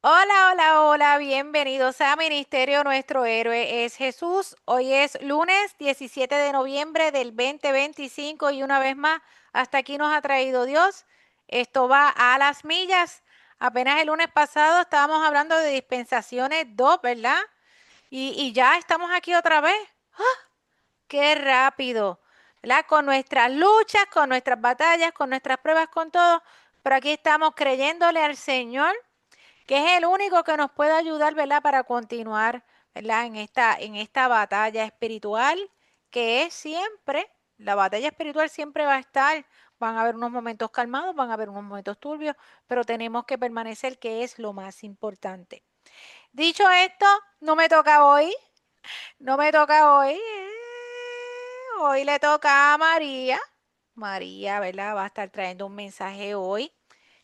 Hola, hola, hola, bienvenidos a Ministerio Nuestro Héroe es Jesús. Hoy es lunes 17 de noviembre del 2025 y una vez más, hasta aquí nos ha traído Dios. Esto va a las millas. Apenas el lunes pasado estábamos hablando de dispensaciones 2, ¿verdad? Y ya estamos aquí otra vez. ¡Qué rápido! ¿Verdad? Con nuestras luchas, con nuestras batallas, con nuestras pruebas, con todo. Pero aquí estamos creyéndole al Señor que es el único que nos puede ayudar, ¿verdad? Para continuar, ¿verdad? En esta batalla espiritual, que es siempre, la batalla espiritual siempre va a estar. Van a haber unos momentos calmados, van a haber unos momentos turbios, pero tenemos que permanecer, que es lo más importante. Dicho esto, no me toca hoy, no me toca hoy. Hoy le toca a María. María, ¿verdad? Va a estar trayendo un mensaje hoy.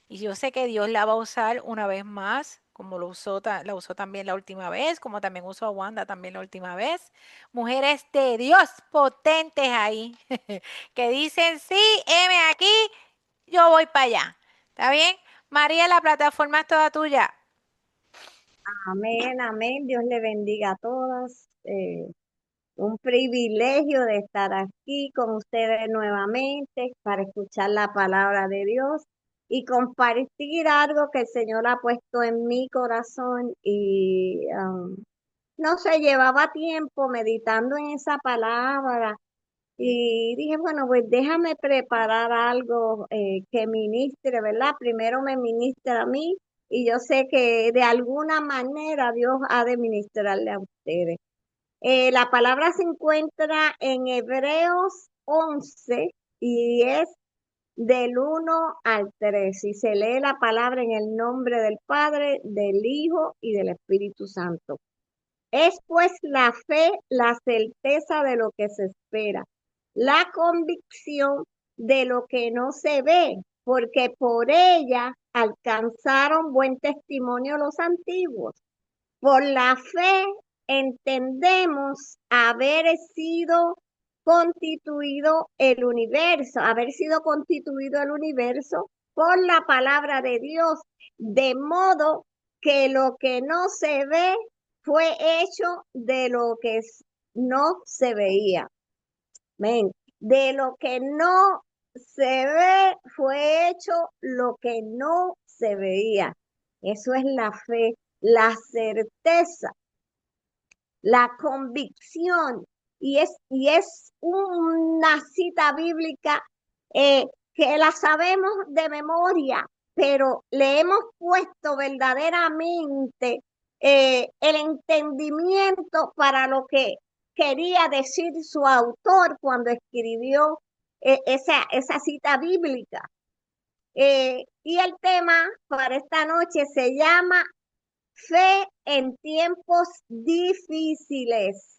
Y yo sé que Dios la va a usar una vez más, como la usó también la última vez, como también usó a Wanda también la última vez. Mujeres de Dios potentes ahí, que dicen, sí, heme aquí, yo voy para allá. ¿Está bien? María, la plataforma es toda tuya. Amén, amén. Dios le bendiga a todas. Un privilegio de estar aquí con ustedes nuevamente para escuchar la palabra de Dios y compartir algo que el Señor ha puesto en mi corazón y no sé, llevaba tiempo meditando en esa palabra y dije, bueno, pues déjame preparar algo que ministre, ¿verdad? Primero me ministra a mí y yo sé que de alguna manera Dios ha de ministrarle a ustedes. La palabra se encuentra en Hebreos 11 y es del 1 al 3 y se lee la palabra en el nombre del Padre, del Hijo y del Espíritu Santo. Es pues la fe, la certeza de lo que se espera, la convicción de lo que no se ve, porque por ella alcanzaron buen testimonio los antiguos. Por la fe entendemos haber sido constituido el universo por la palabra de Dios, de modo que lo que no se ve fue hecho de lo que no se veía. Amén. De lo que no se ve fue hecho lo que no se veía. Eso es la fe, la certeza, la convicción. Y es una cita bíblica que la sabemos de memoria, pero le hemos puesto verdaderamente el entendimiento para lo que quería decir su autor cuando escribió esa cita bíblica. Y el tema para esta noche se llama Fe en tiempos difíciles.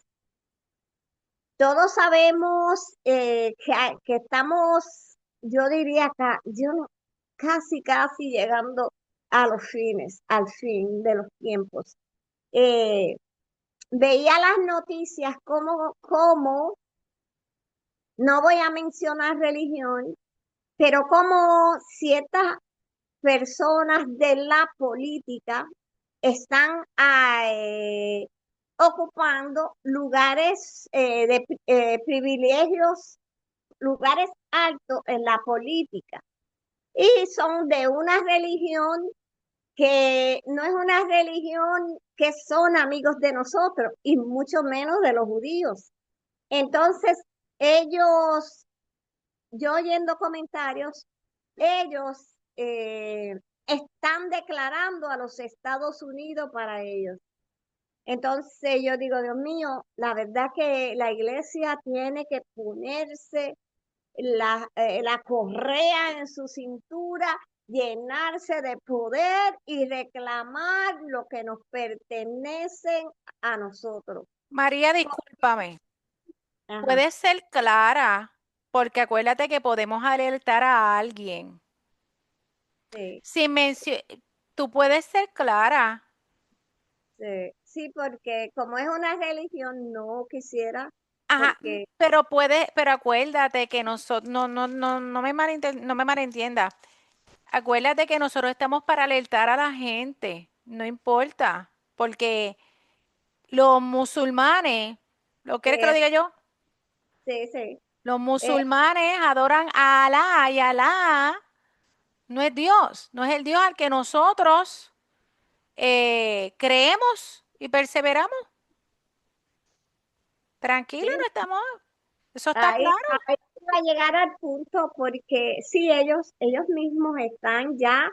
Todos sabemos que estamos, yo diría, casi llegando al fin de los tiempos. Eh, Veía las noticias como, no voy a mencionar religión, pero como ciertas personas de la política están ocupando lugares de privilegios, lugares altos en la política. Y son de una religión que no es una religión que son amigos de nosotros, y mucho menos de los judíos. Entonces, ellos, yo oyendo comentarios, ellos están declarando a los Estados Unidos para ellos. Entonces yo digo, Dios mío, la verdad que la iglesia tiene que ponerse la correa en su cintura, llenarse de poder y reclamar lo que nos pertenece a nosotros. María, discúlpame. Ajá, Puedes ser clara, porque acuérdate que podemos alertar a alguien. sí, Si mencio- Tú puedes ser clara. sí, sí, porque como es una religión, no quisiera, Ajá, porque pero acuérdate que nosotros, no me malentienda. Acuérdate que nosotros estamos para alertar a la gente. no importa, porque los musulmanes, ¿lo quieres que lo Eh, diga yo? sí, sí. Los Eh, musulmanes adoran a Alá y Alá no es Dios, no es el Dios al que nosotros creemos y perseveramos. Tranquilo, no sí, estamos, eso está ahí, claro. ahí va a llegar al punto porque sí, ellos mismos están ya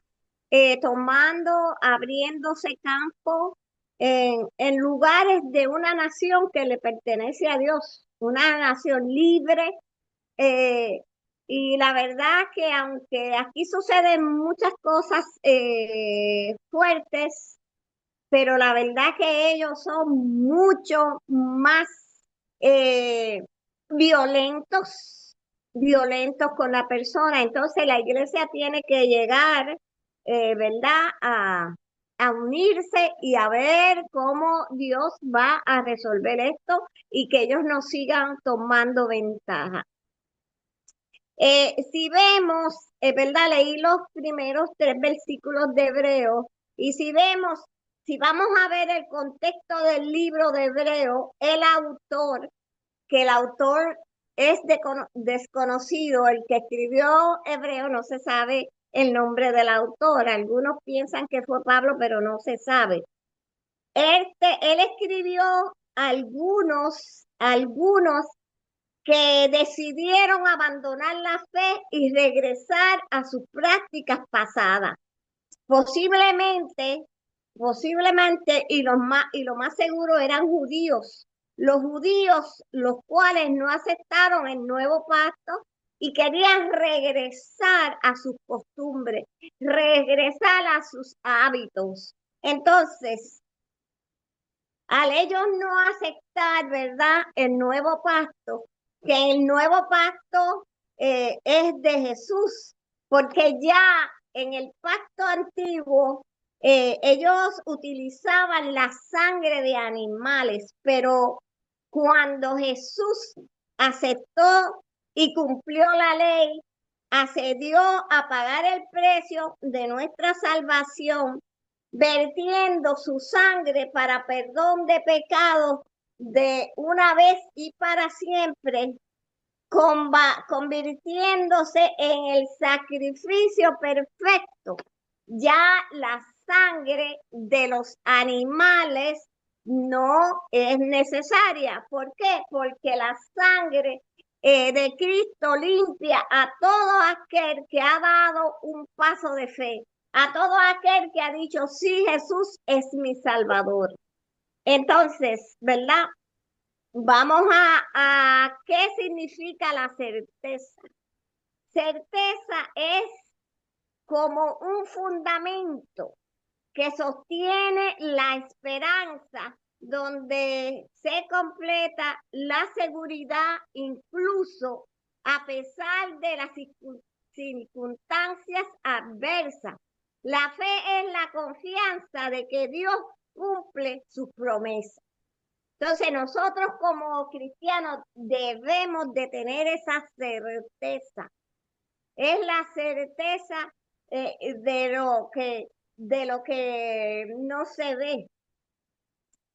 tomando, abriéndose campo en lugares de una nación que le pertenece a Dios, una nación libre. eh, y la verdad que aunque aquí suceden muchas cosas fuertes, pero la verdad que ellos son mucho más eh, violentos, violentos con la persona. Entonces la iglesia tiene que llegar, ¿verdad? A unirse y a ver cómo Dios va a resolver esto y que ellos no sigan tomando ventaja. Si vemos, ¿verdad? Leí los primeros 3 versículos de Hebreo y si vemos, si vamos a ver el contexto del libro de Hebreo, que el autor es desconocido, el que escribió Hebreo no se sabe el nombre del autor. Algunos piensan que fue Pablo, pero no se sabe. Él escribió algunos que decidieron abandonar la fe y regresar a sus prácticas pasadas. Posiblemente, posiblemente, y lo más seguro eran judíos. Los judíos, los cuales no aceptaron el nuevo pacto y querían regresar a sus costumbres, regresar a sus hábitos. Entonces, al ellos no aceptar, ¿verdad? El nuevo pacto, que el nuevo pacto es de Jesús, porque ya en el pacto antiguo ellos utilizaban la sangre de animales, pero cuando Jesús aceptó y cumplió la ley, accedió a pagar el precio de nuestra salvación vertiendo su sangre para perdón de pecados de una vez y para siempre, convirtiéndose en el sacrificio perfecto. Ya la sangre de los animales no es necesaria. ¿Por qué? Porque la sangre de Cristo limpia a todo aquel que ha dado un paso de fe, a todo aquel que ha dicho, sí, Jesús es mi Salvador. Entonces, ¿verdad? Vamos a qué significa la certeza. Certeza es como un fundamento que sostiene la esperanza, donde se completa la seguridad incluso a pesar de las circunstancias adversas. La fe es la confianza de que Dios cumple sus promesas. Entonces nosotros como cristianos debemos de tener esa certeza. Es la certeza de lo que no se ve.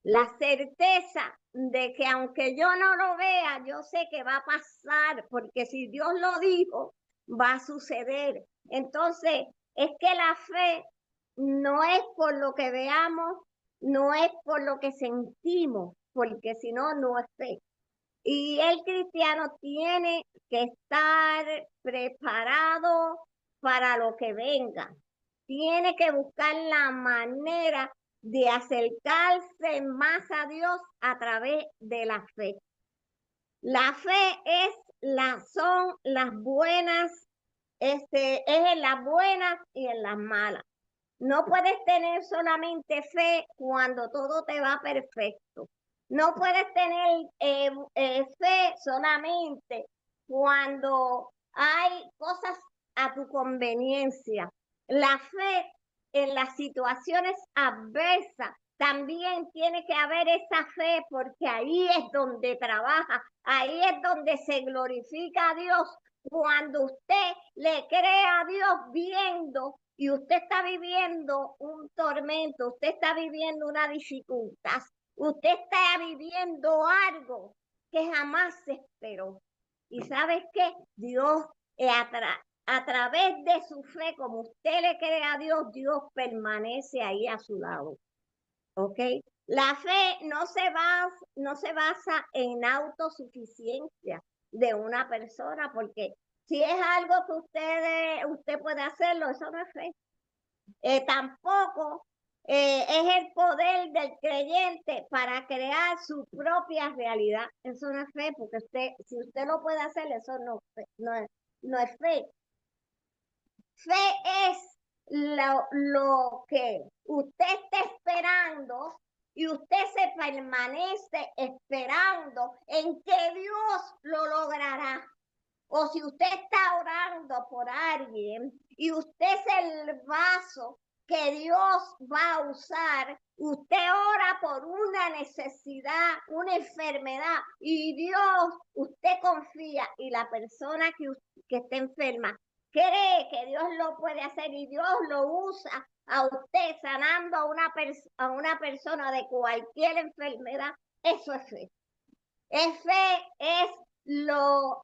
La certeza de que aunque yo no lo vea, yo sé que va a pasar, porque si Dios lo dijo, va a suceder. Entonces, es que la fe no es por lo que veamos, no es por lo que sentimos, porque si no, no es fe. Y el cristiano tiene que estar preparado para lo que venga. Tiene que buscar la manera de acercarse más a Dios a través de la fe. La fe son las buenas, es en las buenas y en las malas. No puedes tener solamente fe cuando todo te va perfecto. No puedes tener fe solamente cuando hay cosas a tu conveniencia. La fe en las situaciones adversas también tiene que haber esa fe porque ahí es donde trabaja, ahí es donde se glorifica a Dios, Cuando usted le cree a Dios viendo y usted está viviendo un tormento, usted está viviendo una dificultad, usted está viviendo algo que jamás se esperó. ¿Y sabes qué? Dios a través de su fe, como usted le cree a Dios, Dios permanece ahí a su lado. ¿Ok? La fe no se basa en autosuficiencia de una persona, porque si es algo que usted puede hacerlo, eso no es fe. Tampoco es el poder del creyente para crear su propia realidad. Eso no es fe, porque si usted lo puede hacer, eso no es fe. Fe es lo que usted está esperando y usted se permanece esperando en que Dios lo logrará. O si usted está orando por alguien y usted es el vaso que Dios va a usar, usted ora por una necesidad, una enfermedad y Dios, usted confía y la persona que está enferma cree que Dios lo puede hacer y Dios lo usa a usted sanando a una persona de cualquier enfermedad, eso es fe. Es lo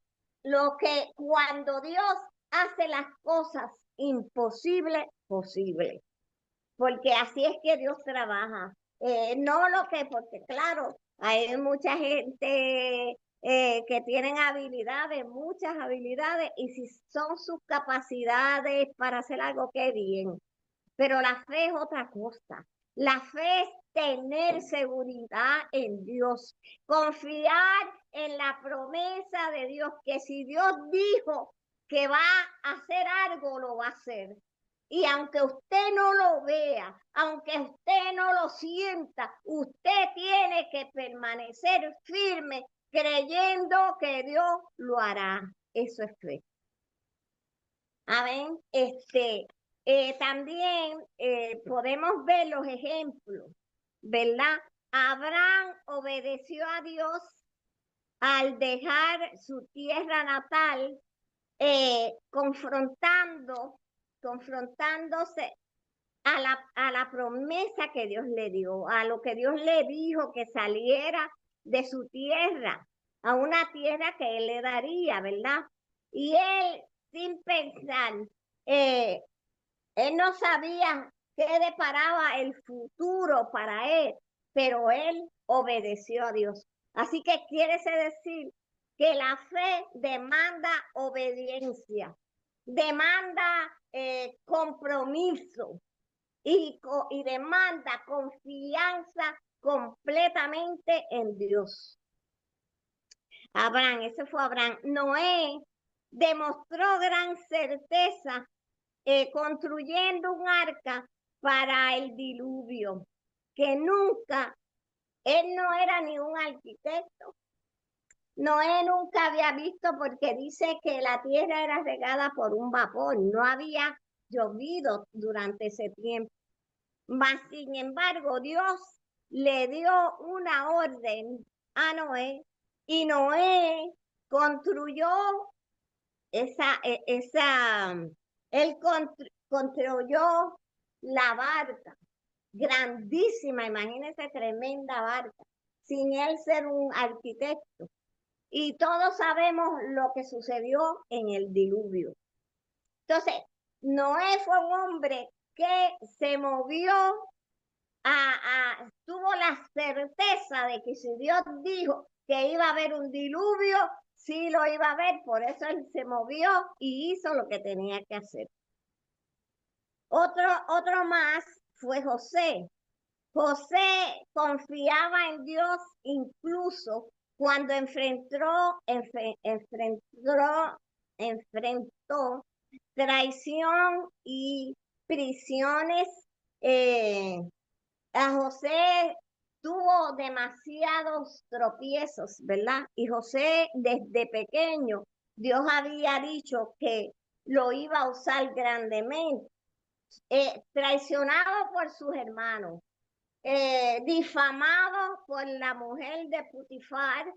que cuando Dios hace las cosas imposibles, posibles. Porque así es que Dios trabaja. No lo que, porque claro, hay mucha gente que tienen habilidades, muchas habilidades, y si son sus capacidades para hacer algo, qué bien. Pero la fe es otra cosa. La fe es tener seguridad en Dios, confiar en la promesa de Dios, que si Dios dijo que va a hacer algo, lo va a hacer. Y aunque usted no lo vea, aunque usted no lo sienta, usted tiene que permanecer firme creyendo que Dios lo hará. Eso es fe. Amén. También podemos ver los ejemplos, ¿verdad? Abraham obedeció a Dios al dejar su tierra natal, confrontándose a la promesa que Dios le dio, a lo que Dios le dijo que saliera de su tierra, a una tierra que él le daría, ¿verdad? Y él, sin pensar, eh, él no sabía qué deparaba el futuro para él, pero él obedeció a Dios. Así que quiere decir que la fe demanda obediencia, demanda compromiso y demanda confianza completamente en Dios. Abraham, ese fue Abraham. Noé demostró gran certeza construyendo un arca para el diluvio, que nunca, él no era ni un arquitecto, Noé nunca había visto porque dice que la tierra era regada por un vapor, no había llovido durante ese tiempo. Mas, sin embargo, Dios le dio una orden a Noé y Noé construyó él construyó la barca, grandísima, imagínense, tremenda barca, sin él ser un arquitecto. Y todos sabemos lo que sucedió en el diluvio. Entonces, Noé fue un hombre que se movió tuvo la certeza de que si Dios dijo que iba a haber un diluvio, sí lo iba a ver, por eso él se movió y hizo lo que tenía que hacer. Otro más fue José. José confiaba en Dios incluso cuando enfrentó traición y prisiones. A José tuvo demasiados tropiezos, ¿verdad? Y José desde pequeño, Dios había dicho que lo iba a usar grandemente, traicionado por sus hermanos, difamado por la mujer de Putifar,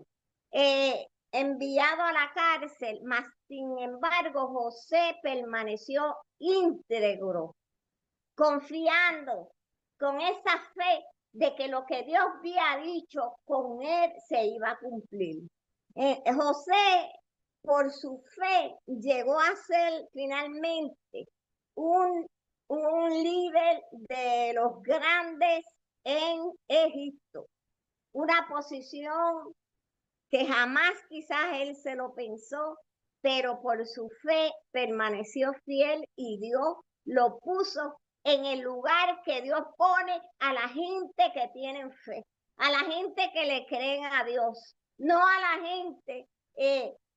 enviado a la cárcel, mas Sin embargo, José permaneció íntegro, confiando con esa fe de que lo que Dios había dicho con él se iba a cumplir. José, por su fe, llegó a ser finalmente un, un líder de los grandes en Egipto, una posición que jamás quizás él se lo pensó, pero por su fe permaneció fiel y Dios lo puso en el lugar que Dios pone a la gente que tienen fe, a la gente que le creen a Dios, no a la gente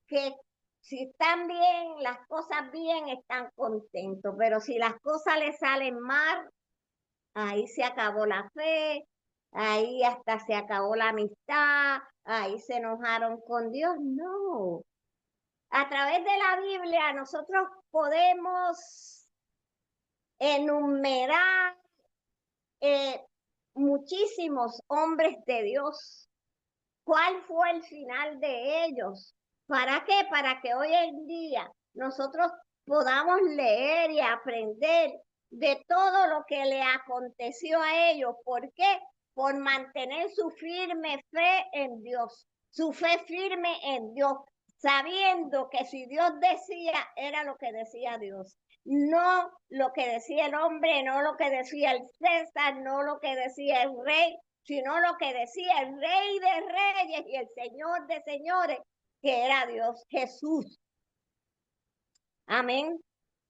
que si están bien, las cosas bien, están contentos, pero si las cosas le salen mal, ahí se acabó la fe, ahí hasta se acabó la amistad, ahí se enojaron con Dios. No. A través de la Biblia nosotros podemos enumerar eh, muchísimos hombres de Dios. ¿Cuál fue el final de ellos? ¿Para qué? Para que hoy en día nosotros podamos leer y aprender de todo lo que le aconteció a ellos. ¿Por qué? Por mantener su firme fe en Dios, su fe firme en Dios, sabiendo que si Dios decía, era lo que decía Dios. No lo que decía el hombre, no lo que decía el César, no lo que decía el rey, sino lo que decía el Rey de Reyes y el Señor de Señores, que era Dios Jesús. Amén.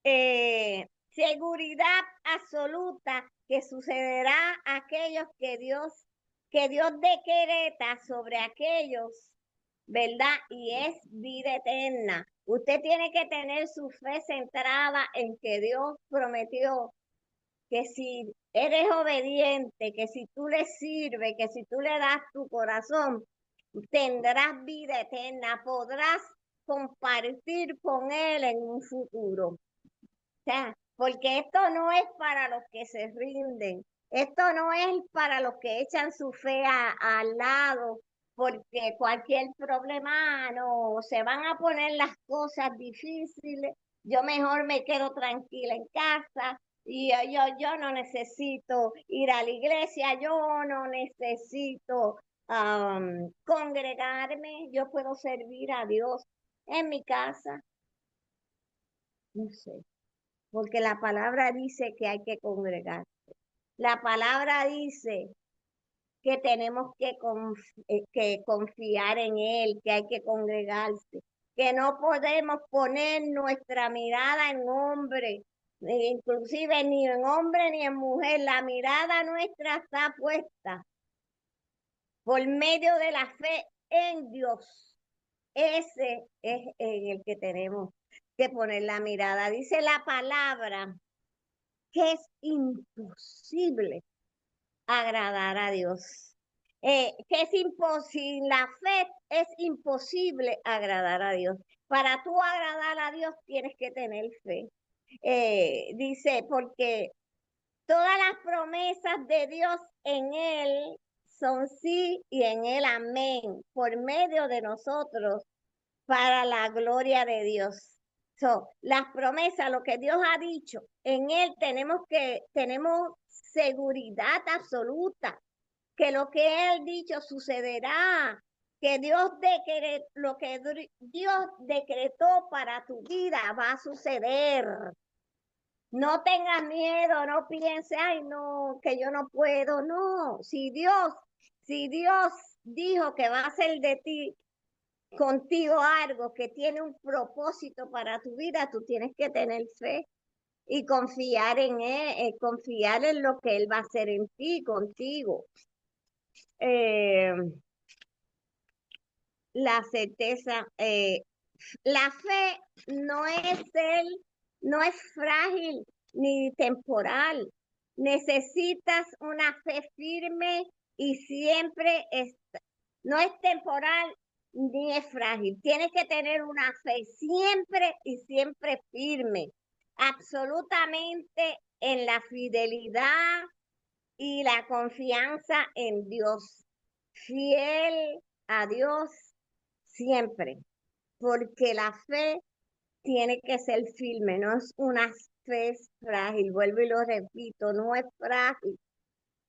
Seguridad absoluta que sucederá a aquellos que Dios decreta sobre aquellos, ¿verdad? Y es vida eterna. Usted tiene que tener su fe centrada en que Dios prometió que si eres obediente, que si tú le sirves, que si tú le das tu corazón, tendrás vida eterna, podrás compartir con él en un futuro. O sea, porque esto no es para los que se rinden, esto no es para los que echan su fe al lado, porque cualquier problema, no, se van a poner las cosas difíciles, yo mejor me quedo tranquila en casa, y yo no necesito ir a la iglesia, yo no necesito congregarme, yo puedo servir a Dios en mi casa, no sé, porque la palabra dice que hay que congregar. La palabra dice que tenemos que confiar en Él, que hay que congregarse, que no podemos poner nuestra mirada en hombre, inclusive ni en hombre ni en mujer. La mirada nuestra está puesta por medio de la fe en Dios. Ese es en el que tenemos que poner la mirada. Dice la palabra que es imposible agradar a Dios. Que es imposible, la fe es imposible agradar a Dios. Para tú agradar a Dios tienes que tener fe. Dice, porque todas las promesas de Dios en Él son sí y en Él amén, por medio de nosotros, para la gloria de Dios. Las promesas, lo que Dios ha dicho, en Él tenemos seguridad absoluta, que lo que Él ha dicho sucederá, que lo que Dios decretó para tu vida va a suceder. No tengas miedo, no pienses, ay, no, que yo no puedo, no. Si Dios dijo que va a hacer de ti contigo algo que tiene un propósito para tu vida, tú tienes que tener fe y confiar en él, confiar en lo que él va a hacer en ti, contigo. Eh, la certeza, la fe no es frágil ni temporal. Necesitas una fe firme y siempre no es temporal ni es frágil. Tienes que tener una fe siempre y siempre firme, absolutamente en la fidelidad y la confianza en Dios. Fiel a Dios siempre, porque la fe tiene que ser firme, no es una fe frágil, vuelvo y lo repito, no es frágil,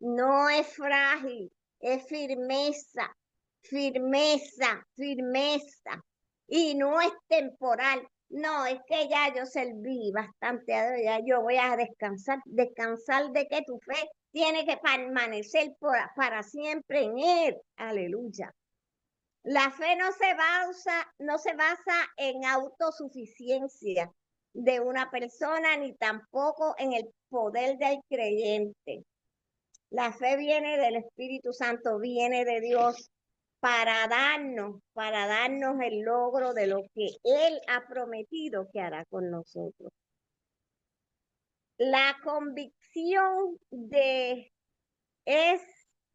no es frágil, es firmeza, firmeza, firmeza. Y no es temporal, no, es que ya yo serví bastante a Dios, ya yo voy a descansar. ¿Descansar de que tu fe tiene que permanecer para siempre en Él? Aleluya. La fe no se basa en autosuficiencia de una persona ni tampoco en el poder del creyente. La fe viene del Espíritu Santo, viene de Dios para darnos el logro de lo que Él ha prometido que hará con nosotros. La convicción es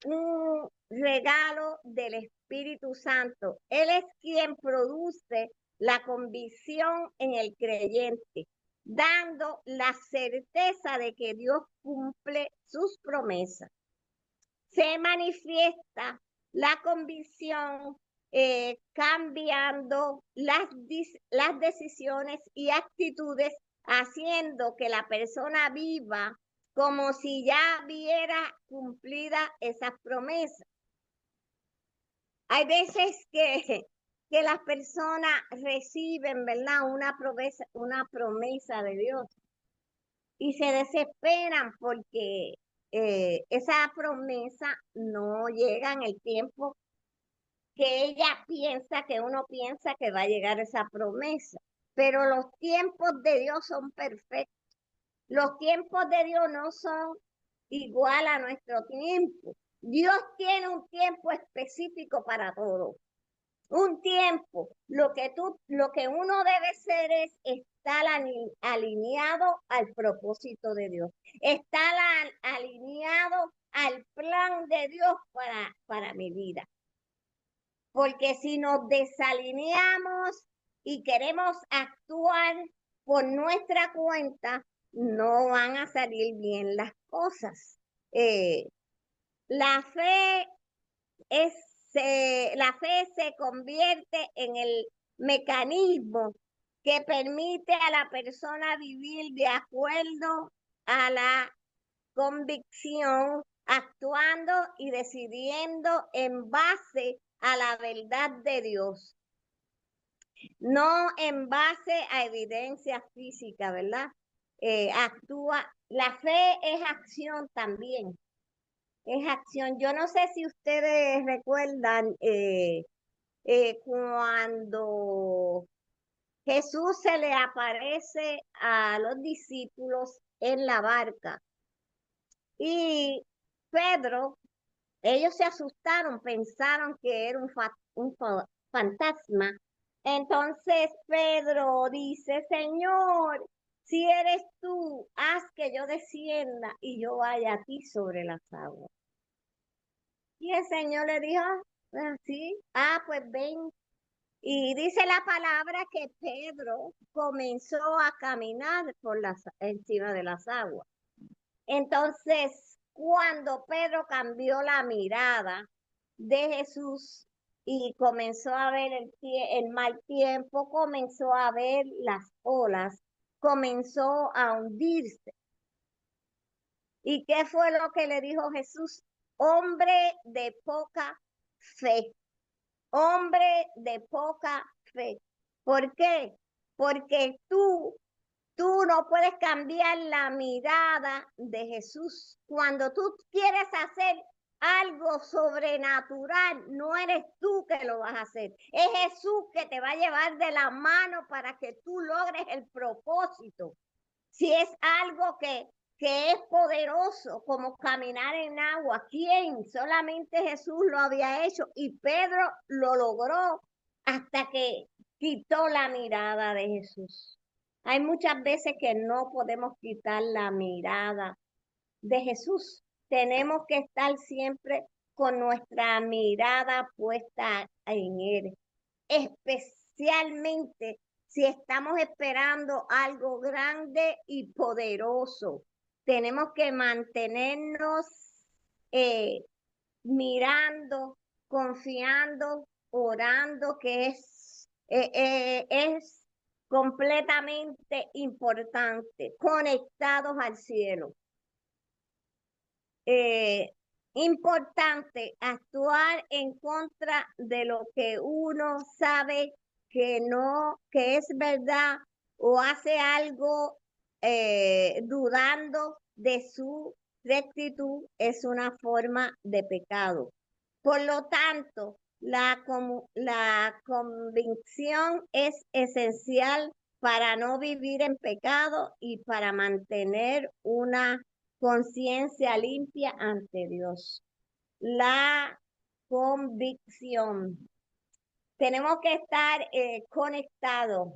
un regalo del Espíritu Santo. Él es quien produce la convicción en el creyente, dando la certeza de que Dios cumple sus promesas. Se manifiesta la convicción cambiando las decisiones y actitudes, haciendo que la persona viva como si ya viera cumplida esas promesas. Hay veces que las personas reciben, ¿verdad? Una promesa de Dios y se desesperan porque esa promesa no llega en el tiempo que uno piensa que va a llegar esa promesa. Pero los tiempos de Dios son perfectos. Los tiempos de Dios no son igual a nuestro tiempo. Dios tiene un tiempo específico para todo. Un tiempo. Lo que uno debe ser es estar alineado al propósito de Dios. Estar alineado al plan de Dios para mi vida. Porque si nos desalineamos y queremos actuar por nuestra cuenta, no van a salir bien las cosas. La fe la fe se convierte en el mecanismo que permite a la persona vivir de acuerdo a la convicción, actuando y decidiendo en base a la verdad de Dios, no en base a evidencia física, ¿verdad? La fe es acción también, es acción. Yo no sé si ustedes recuerdan cuando Jesús se le aparece a los discípulos en la barca y Pedro, ellos se asustaron, pensaron que era un fantasma. Entonces Pedro dice, Señor, si eres tú, haz que yo descienda y yo vaya a ti sobre las aguas. Y el Señor le dijo, sí, pues ven. Y dice la palabra que Pedro comenzó a caminar encima de las aguas. Entonces, cuando Pedro cambió la mirada de Jesús y comenzó a ver el mal tiempo, comenzó a ver las olas, comenzó a hundirse. ¿Y qué fue lo que le dijo Jesús? Hombre de poca fe, hombre de poca fe. ¿Por qué? Porque tú no puedes cambiar la mirada de Jesús. Cuando tú quieres hacer algo sobrenatural, no eres tú que lo vas a hacer. Es Jesús que te va a llevar de la mano para que tú logres el propósito. Si es algo que es poderoso, como caminar en agua, ¿quién? Solamente Jesús lo había hecho y Pedro lo logró hasta que quitó la mirada de Jesús. Hay muchas veces que no podemos quitar la mirada de Jesús. Tenemos que estar siempre con nuestra mirada puesta en Él, especialmente si estamos esperando algo grande y poderoso. Tenemos que mantenernos eh, mirando, confiando, orando, que es completamente importante, conectados al cielo. Importante actuar en contra de lo que uno sabe que no, que es verdad, o hace algo dudando de su rectitud, es una forma de pecado. Por lo tanto, la convicción es esencial para no vivir en pecado y para mantener una conciencia limpia ante Dios. La convicción. Tenemos que estar conectados,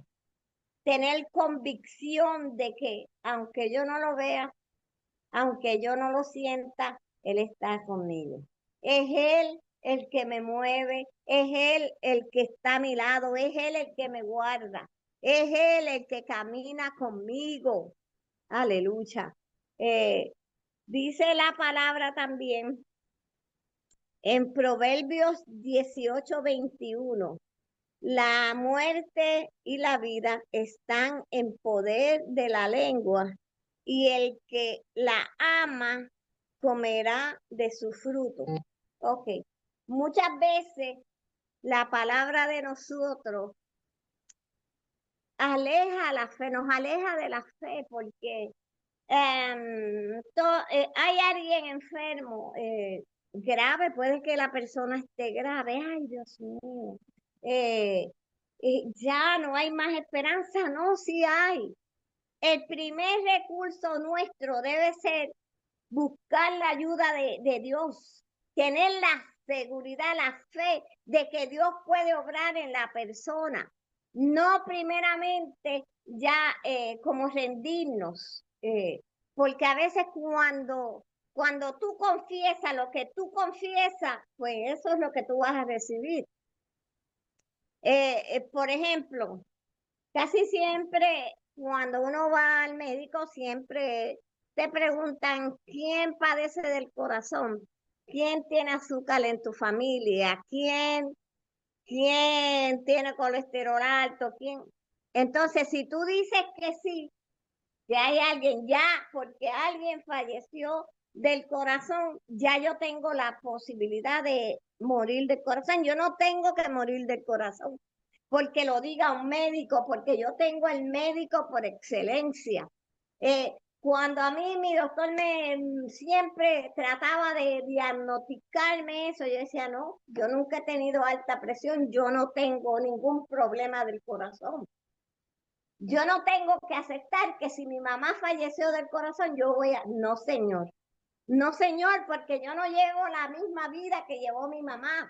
tener convicción de que aunque yo no lo vea, aunque yo no lo sienta, Él está conmigo. Es Él el que me mueve, es Él el que está a mi lado, es Él el que me guarda, es Él el que camina conmigo. Aleluya. Eh, Dice la palabra también en Proverbios 18:21. La muerte y la vida están en poder de la lengua, y el que la ama comerá de su fruto. Ok, muchas veces la palabra de nosotros aleja la fe, nos aleja de la fe, porque hay alguien enfermo, grave, puede que la persona esté grave, ay Dios mío, eh, ya no hay más esperanza, no, sí hay. El primer recurso nuestro debe ser buscar la ayuda de Dios, tener la seguridad, la fe de que Dios puede obrar en la persona, no primeramente ya como rendirnos, porque a veces cuando tú confiesas lo que tú confiesas, pues eso es lo que tú vas a recibir. Por ejemplo, casi siempre cuando uno va al médico, siempre te preguntan quién padece del corazón, quién tiene azúcar en tu familia, quién tiene colesterol alto, quién. Entonces, si tú dices que sí, que hay alguien ya, porque alguien falleció del corazón, ya yo tengo la posibilidad de morir del corazón. Yo no tengo que morir del corazón porque lo diga un médico, porque yo tengo el médico por excelencia. Cuando a mí mi doctor me siempre trataba de diagnosticarme eso, yo decía, no, yo nunca he tenido alta presión, yo no tengo ningún problema del corazón. Yo no tengo que aceptar que si mi mamá falleció del corazón, yo voy a... No, señor. No, señor, porque yo no llevo la misma vida que llevó mi mamá.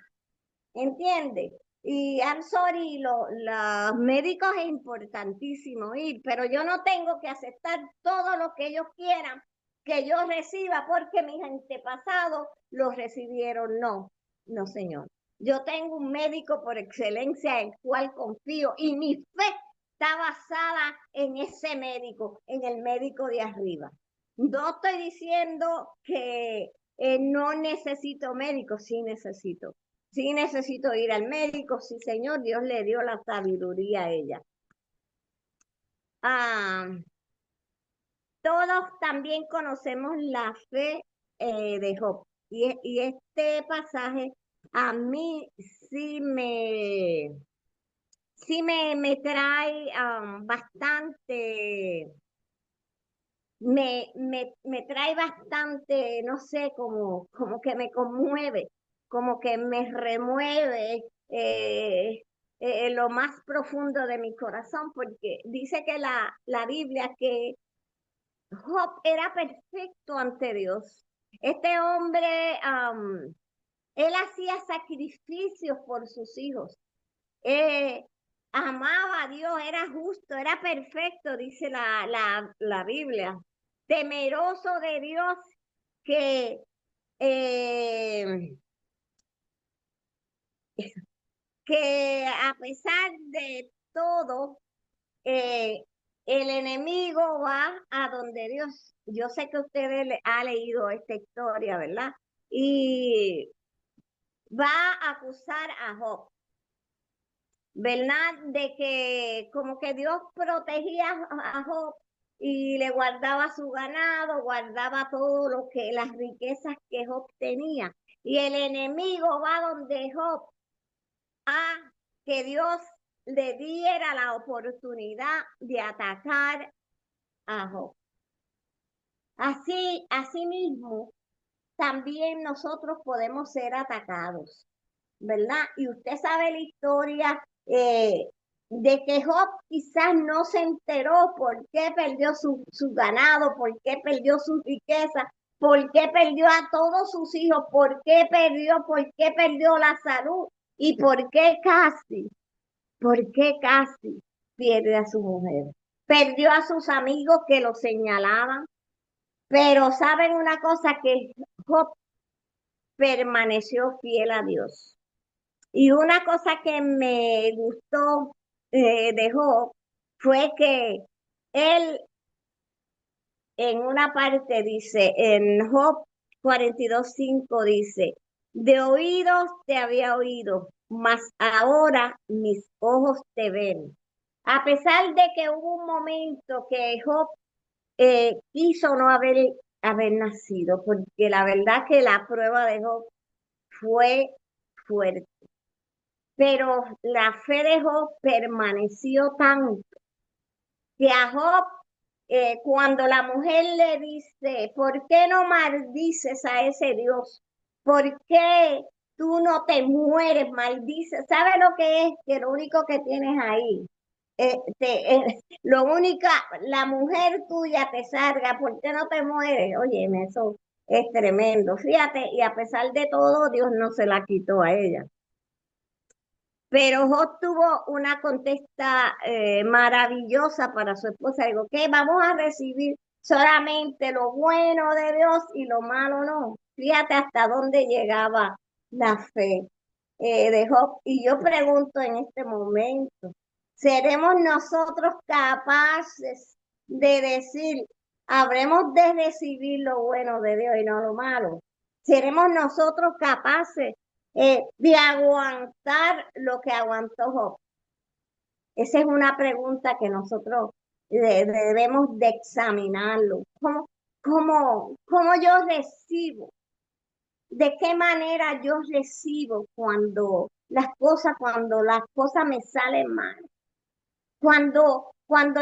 ¿Entiende? Y I'm sorry, los médicos es importantísimo ir, pero yo no tengo que aceptar todo lo que ellos quieran que yo reciba porque mis antepasados lo recibieron. No, no, señor. Yo tengo un médico por excelencia en el cual confío y mi fe está basada en ese médico, en el médico de arriba. No estoy diciendo que no necesito médico, sí necesito. Sí necesito ir al médico, sí, señor, Dios le dio la sabiduría a ella. Ah, todos también conocemos la fe de Job. Y este pasaje a mí sí me trae bastante, me trae bastante, no sé, como que me conmueve, como que me remueve lo más profundo de mi corazón, porque dice que la Biblia que Job era perfecto ante Dios. Este hombre, él hacía sacrificios por sus hijos. Eh, Amaba a Dios, era justo, era perfecto, dice la Biblia. Temeroso de Dios que, eh, que a pesar de todo, eh, el enemigo va a donde Dios. Yo sé que ustedes han leído esta historia, ¿verdad? Y va a acusar a Job. ¿verdad? De que como que Dios protegía a Job y le guardaba su ganado, guardaba todo lo que, las riquezas que Job tenía. Y el enemigo va donde Job a que Dios le diera la oportunidad de atacar a Job. Así mismo, también nosotros podemos ser atacados, ¿verdad? Y usted sabe la historia de que Job quizás no se enteró por qué perdió su ganado, por qué perdió su riqueza, por qué perdió a todos sus hijos, por qué perdió la salud y por qué casi pierde a su mujer. Perdió a sus amigos que lo señalaban, pero saben una cosa, que Job permaneció fiel a Dios. Y una cosa que me gustó de Job fue que él en una parte dice, en Job 42:5 dice, de oídos te había oído, mas ahora mis ojos te ven. A pesar de que hubo un momento que Job quiso no haber nacido, porque la verdad que la prueba de Job fue fuerte, pero la fe de Job permaneció tanto que a Job, cuando la mujer le dice, ¿por qué no maldices a ese Dios? ¿Por qué tú no te mueres, maldices? ¿Sabe lo que es? Que lo único que tienes ahí, lo única, la mujer tuya te salga, ¿por qué no te mueres? Oye, eso es tremendo. Fíjate, y a pesar de todo, Dios no se la quitó a ella. Pero Job tuvo una contesta maravillosa para su esposa. Digo, ¿qué? Vamos a recibir solamente lo bueno de Dios y lo malo no. Fíjate hasta dónde llegaba la fe de Job. Y yo pregunto en este momento, ¿seremos nosotros capaces de decir, habremos de recibir lo bueno de Dios y no lo malo? ¿Seremos nosotros capaces de aguantar lo que aguantó Job? Esa es una pregunta que nosotros debemos de examinarlo. ¿Cómo yo recibo? ¿De qué manera yo recibo cuando las cosas me salen mal? Cuando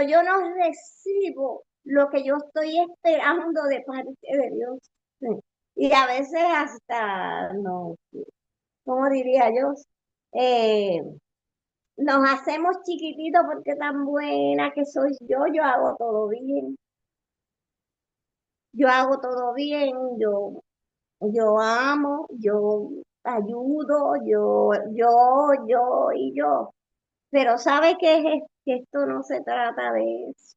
yo no recibo lo que yo estoy esperando de parte de Dios. Sí. Y a veces hasta, no, ¿cómo diría yo? Eh, Nos hacemos chiquititos porque tan buena que soy yo hago todo bien. Yo hago todo bien, yo amo, yo ayudo, yo. Pero ¿sabe qué es? Que esto no se trata de eso.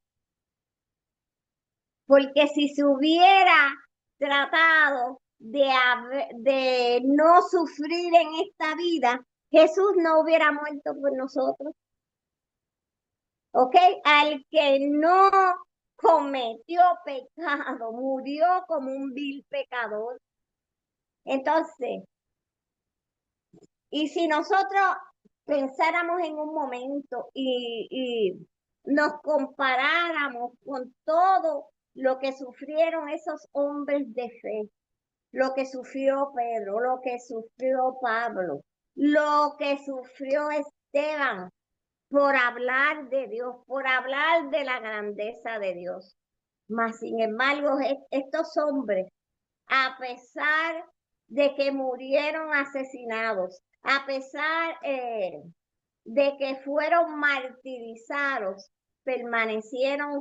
Porque si se hubiera tratado de no sufrir en esta vida, Jesús no hubiera muerto por nosotros. ¿Ok? Al que no cometió pecado, murió como un vil pecador. Entonces, y si nosotros pensáramos en un momento y nos comparáramos con todo lo que sufrieron esos hombres de fe, lo que sufrió Pedro, lo que sufrió Pablo, lo que sufrió Esteban, por hablar de Dios, por hablar de la grandeza de Dios. Mas, sin embargo, estos hombres, a pesar de que murieron asesinados, a pesar de que fueron martirizados, permanecieron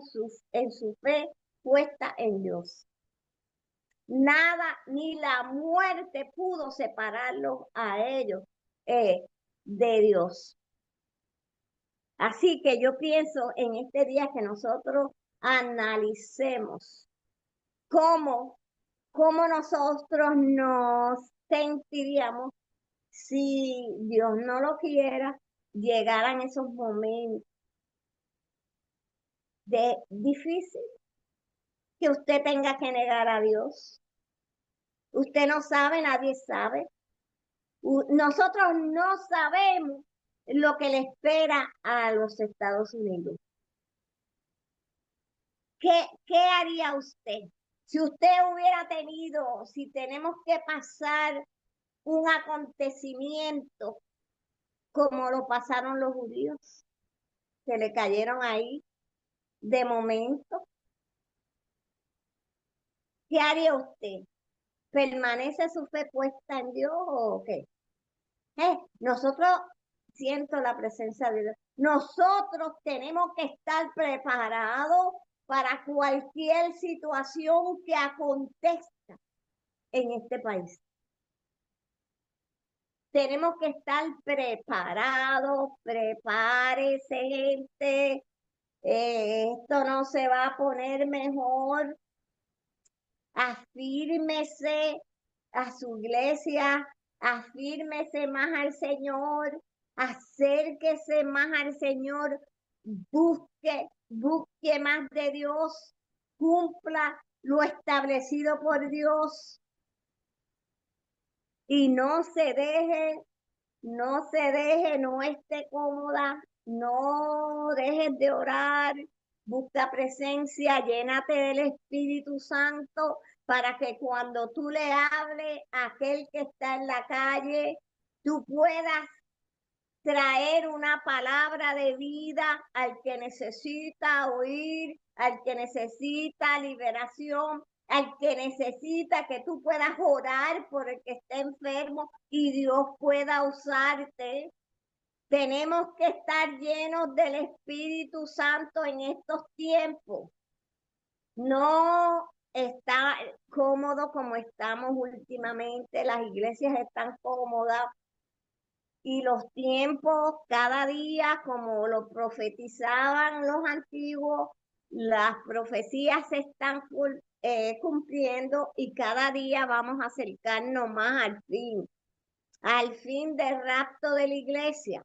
en su fe puesta en Dios. Nada ni la muerte pudo separarlos a ellos de Dios. Así que yo pienso en este día que nosotros analicemos cómo, cómo nosotros nos sentiríamos si Dios no lo quiera, llegaran esos momentos de difícil que usted tenga que negar a Dios. Usted no sabe, nadie sabe. Nosotros no sabemos lo que le espera a los Estados Unidos. ¿Qué haría usted? Si usted hubiera tenido, si tenemos que pasar un acontecimiento como lo pasaron los judíos, que le cayeron ahí de momento, ¿qué haría usted? ¿Permanece su fe puesta en Dios o qué? Nosotros, siento la presencia de Dios, nosotros tenemos que estar preparados para cualquier situación que acontezca en este país. Tenemos que estar preparados, prepárese gente, esto no se va a poner mejor, afírmese a su iglesia, afírmese más al Señor, acérquese más al Señor, busque más de Dios, cumpla lo establecido por Dios y no esté cómoda, no dejes de orar, busca presencia, llénate del Espíritu Santo para que cuando tú le hables a aquel que está en la calle, tú puedas traer una palabra de vida al que necesita oír, al que necesita liberación, al que necesita que tú puedas orar por el que está enfermo y Dios pueda usarte. Tenemos que estar llenos del Espíritu Santo en estos tiempos. No está cómodo como estamos últimamente, las iglesias están cómodas y los tiempos cada día, como lo profetizaban los antiguos, las profecías se están cumpliendo y cada día vamos a acercarnos más al fin del rapto de la iglesia.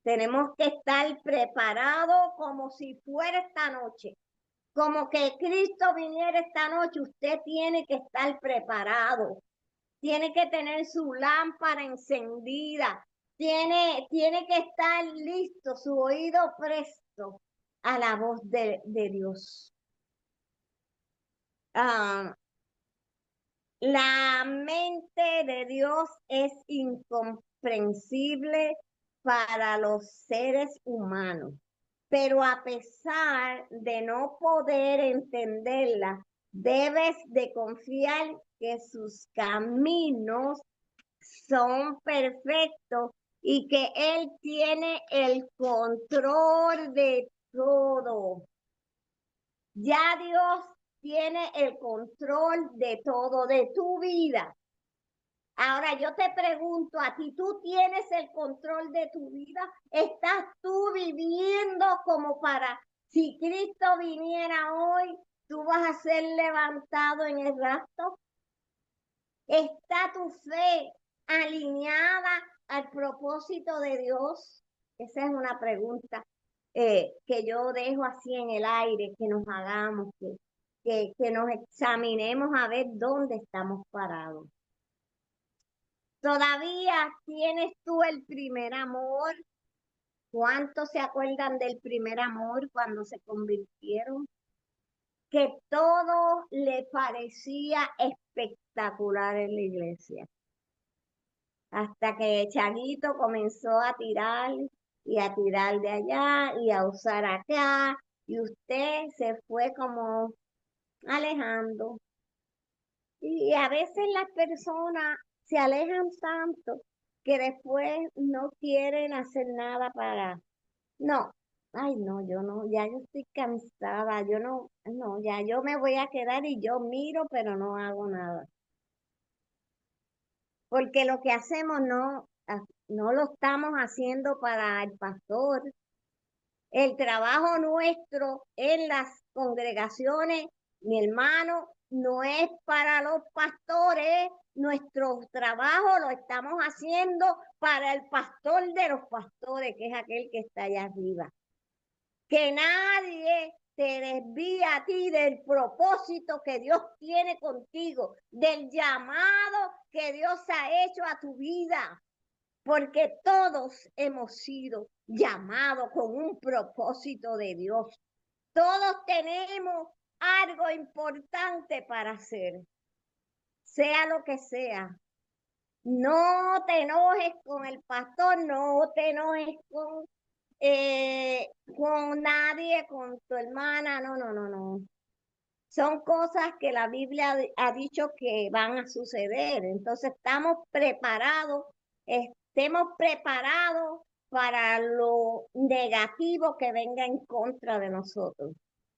Tenemos que estar preparados como si fuera esta noche. Como que Cristo viniera esta noche, usted tiene que estar preparado. Tiene que tener su lámpara encendida. Tiene que estar listo, su oído presto a la voz de Dios. La mente de Dios es incomprensible para los seres humanos, pero a pesar de no poder entenderla, debes de confiar que sus caminos son perfectos y que Él tiene el control de todo. Ya Dios tiene el control de todo, de tu vida. Ahora yo te pregunto a ti, ¿tú tienes el control de tu vida? ¿Estás tú viviendo como para, si Cristo viniera hoy, tú vas a ser levantado en el rapto? ¿Está tu fe alineada al propósito de Dios? Esa es una pregunta que yo dejo así en el aire, que nos hagamos, que nos examinemos a ver dónde estamos parados. ¿Todavía tienes tú el primer amor? ¿Cuántos se acuerdan del primer amor cuando se convirtieron? Que todo le parecía espectacular en la iglesia. Hasta que Chaguito comenzó a tirar y a tirar de allá y a usar acá, y usted se fue como alejando. Y a veces las personas se alejan tanto que después no quieren hacer nada no, ay no, yo no, ya yo estoy cansada, yo no, ya yo me voy a quedar y yo miro, pero no hago nada. Porque lo que hacemos no lo estamos haciendo para el pastor. El trabajo nuestro en las congregaciones, mi hermano, no es para los pastores. Nuestro trabajo lo estamos haciendo para el pastor de los pastores, que es aquel que está allá arriba. Que nadie te desvíe a ti del propósito que Dios tiene contigo, del llamado que Dios ha hecho a tu vida. porque todos hemos sido llamados con un propósito de Dios. Todos tenemos algo importante para hacer, sea lo que sea. No te enojes con el pastor, no te enojes con nadie, con tu hermana, no. Son cosas que la Biblia ha dicho que van a suceder. Entonces estemos preparados para lo negativo que venga en contra de nosotros.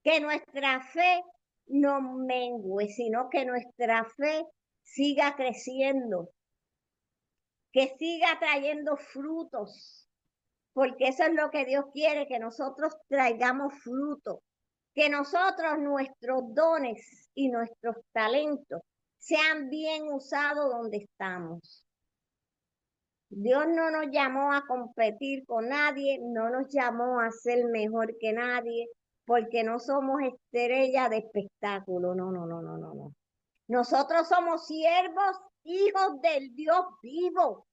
Que nuestra fe no mengue, sino que nuestra fe siga creciendo, que siga trayendo frutos, porque eso es lo que Dios quiere, que nosotros traigamos frutos, que nosotros, nuestros dones y nuestros talentos sean bien usados donde estamos. Dios no nos llamó a competir con nadie, no nos llamó a ser mejor que nadie, porque no somos estrellas de espectáculo, no. Nosotros somos siervos, hijos del Dios vivo,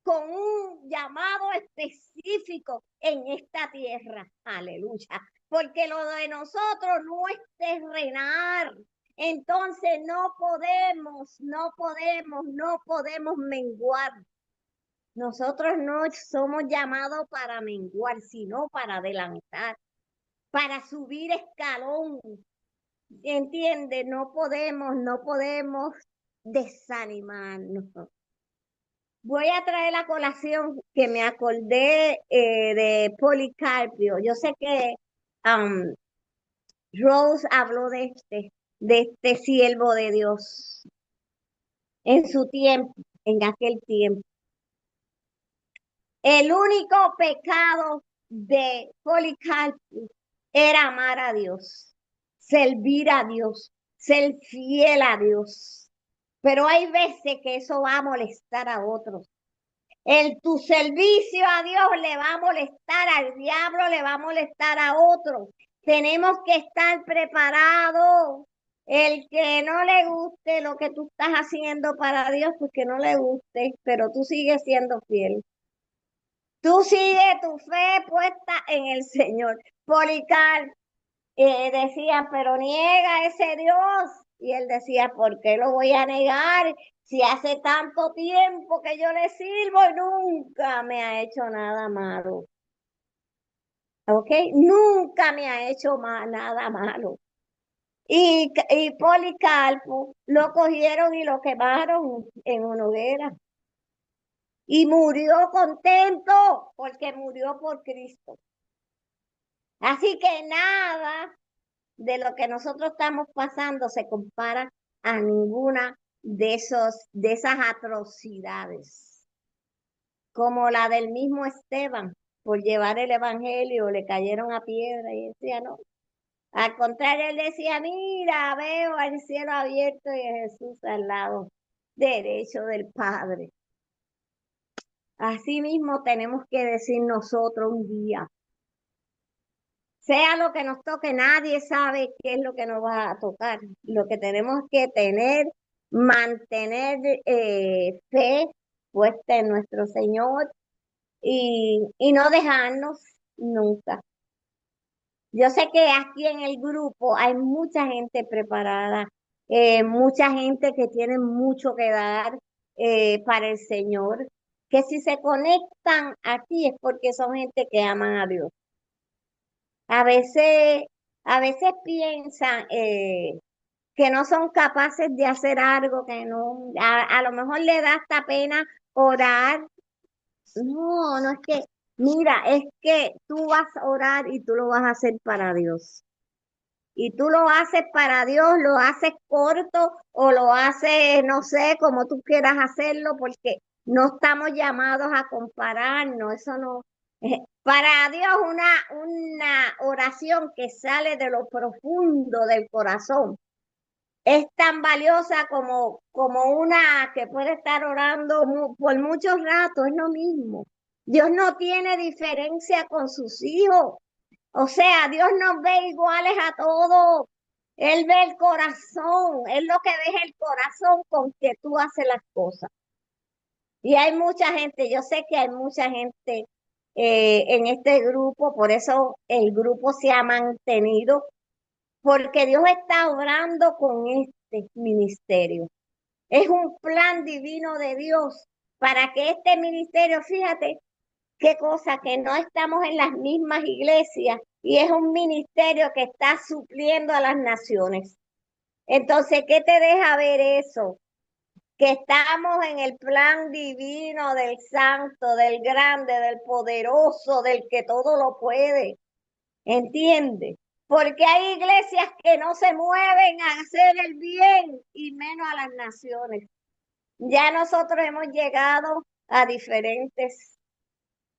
con un llamado específico en esta tierra. Aleluya. Porque lo de nosotros no es terrenal. Entonces no podemos menguar. Nosotros no somos llamados para menguar, sino para adelantar, para subir escalón. ¿Entiendes? No podemos desanimarnos. Voy a traer la colación que me acordé de Policarpio. Yo sé que um, Rose habló de este siervo de Dios en su tiempo, en aquel tiempo. El único pecado de Policarpio era amar a Dios, servir a Dios, ser fiel a Dios. Pero hay veces que eso va a molestar a otros. Tu servicio a Dios le va a molestar al diablo, le va a molestar a otros. Tenemos que estar preparados. El que no le guste lo que tú estás haciendo para Dios, pues que no le guste, pero tú sigues siendo fiel. Tú sigue tu fe puesta en el Señor. Policarpo decía, pero niega a ese Dios. Y él decía, ¿por qué lo voy a negar? Si hace tanto tiempo que yo le sirvo y nunca me ha hecho nada malo. ¿Ok? Nunca me ha hecho nada malo. Y Policarpo lo cogieron y lo quemaron en una hoguera. Y murió contento porque murió por Cristo. Así que nada de lo que nosotros estamos pasando se compara a ninguna de esas atrocidades, como la del mismo Esteban, por llevar el evangelio, le cayeron a piedra y decía, no. Al contrario, él decía, mira, veo el cielo abierto y a Jesús al lado derecho del Padre. Así mismo tenemos que decir nosotros un día, sea lo que nos toque, nadie sabe qué es lo que nos va a tocar. Lo que tenemos que mantener fe puesta en nuestro Señor y no dejarnos nunca. Yo sé que aquí en el grupo hay mucha gente preparada, mucha gente que tiene mucho que dar para el Señor, que si se conectan aquí es porque son gente que aman a Dios. A veces, a veces piensan que no son capaces de hacer algo, que no, a lo mejor le da hasta pena orar. No es que, mira, es que tú vas a orar y tú lo vas a hacer para Dios. Y tú lo haces para Dios, lo haces corto o lo haces, no sé, como tú quieras hacerlo, porque no estamos llamados a compararnos, eso no. Para Dios una oración que sale de lo profundo del corazón es tan valiosa como una que puede estar orando por muchos ratos, es lo mismo. Dios no tiene diferencia con sus hijos. O sea, Dios nos ve iguales a todos. Él ve el corazón. Él lo que ve es el corazón con que tú haces las cosas. Y hay mucha gente, yo sé que hay mucha gente en este grupo, por eso el grupo se ha mantenido, porque Dios está obrando con este ministerio. Es un plan divino de Dios para que este ministerio, fíjate qué cosa, que no estamos en las mismas iglesias y es un ministerio que está supliendo a las naciones. Entonces, ¿qué te deja ver eso? Que estamos en el plan divino del santo, del grande, del poderoso, del que todo lo puede. ¿Entiendes? Porque hay iglesias que no se mueven a hacer el bien y menos a las naciones. Ya nosotros hemos llegado a diferentes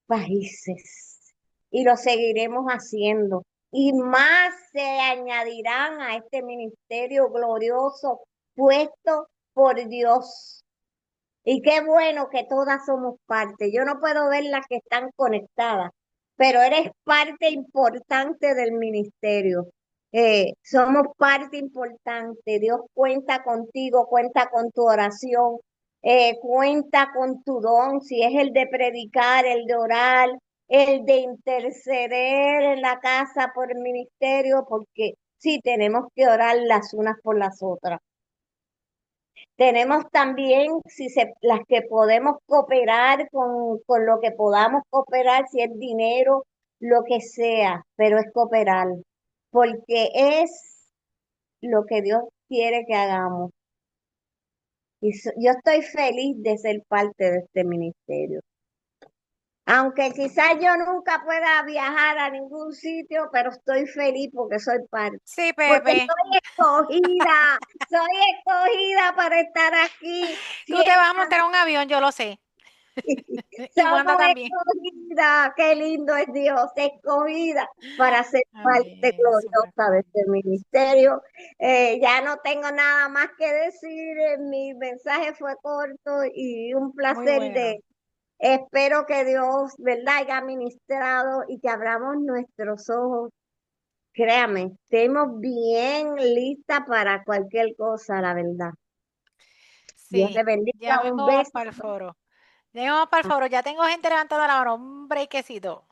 países y lo seguiremos haciendo. Y más se añadirán a este ministerio glorioso puesto por Dios. Y qué bueno que todas somos parte. Yo no puedo ver las que están conectadas, pero eres parte importante del ministerio. Somos parte importante. Dios cuenta contigo, cuenta con tu oración, cuenta con tu don, si es el de predicar, el de orar, el de interceder en la casa por el ministerio, porque sí tenemos que orar las unas por las otras. Tenemos también, si se, las que podemos cooperar con lo que podamos cooperar, si es dinero, lo que sea, pero es cooperar, porque es lo que Dios quiere que hagamos. Y yo estoy feliz de ser parte de este ministerio. Aunque quizás yo nunca pueda viajar a ningún sitio, pero estoy feliz porque soy parte. Sí, Porque Pepe, soy escogida para estar aquí. tú te vas a montar en un avión, yo lo sé. Y Wanda Somos también. escogidas, qué lindo es Dios, escogida para ser parte Amén, súper gloriosa de cool. este ministerio. Ya no tengo nada más que decir, mi mensaje fue corto y un Muy placer bueno. espero que Dios, ¿verdad?, haya ministrado y que abramos nuestros ojos. Créame, estemos bien listas para cualquier cosa, la verdad. Dios te Sí, ya bendiga, un mismo vamos beso. para el foro. Ya mismo vamos para el foro. Ya tengo gente levantando la mano. Un brequecito.